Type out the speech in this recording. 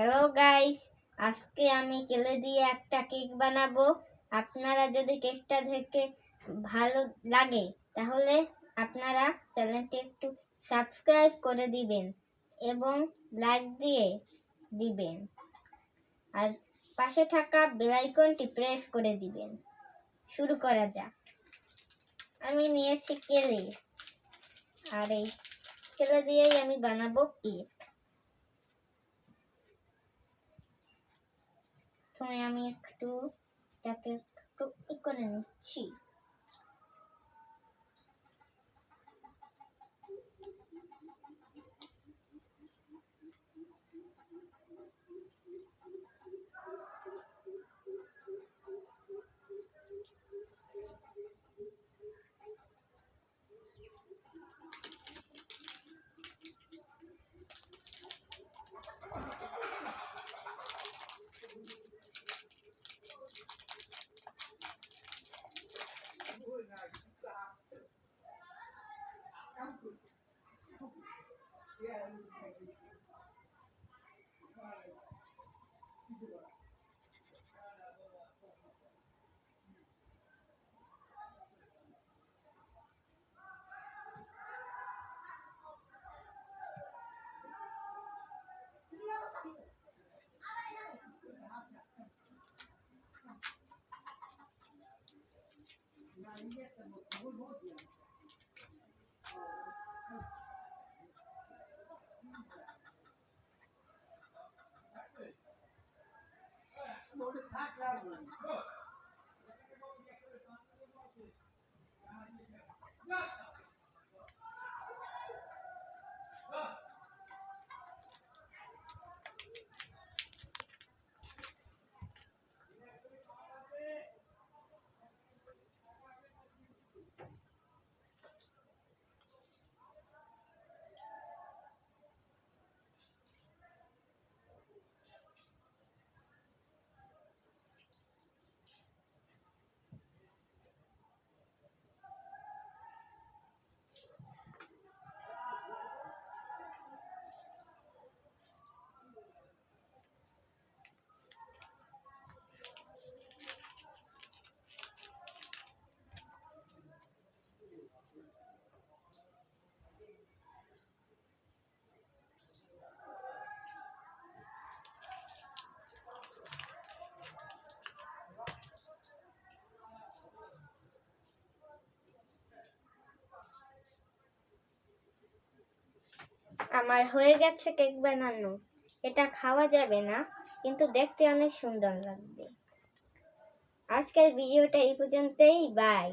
Hello guys, আজকে আমি কেলে দিয়ে একটা কেক বানাবো। আপনারা যদি কেকটা দেখে ভালো লাগে তাহলে আপনারা চ্যানেলটি একটু সাবস্ক্রাইব করে দিবেন এবং লাইক দিয়ে দিবেন, আর পাশে থাকা বেল আইকনটি প্রেস করে দিবেন। শুরু করা যাক। আমি নিয়েছি কেলে, আর এই কেলে দিয়েই আমি বানাবো কেক। আমি একটু এটাকে একটু করে নিচ্ছি। আমার হয়ে গেছে কেক বানানো। এটা খাওয়া যাবে না, কিন্তু দেখতে অনেক সুন্দর লাগবে। আজকের ভিডিওটা এই পর্যন্তই। বাই।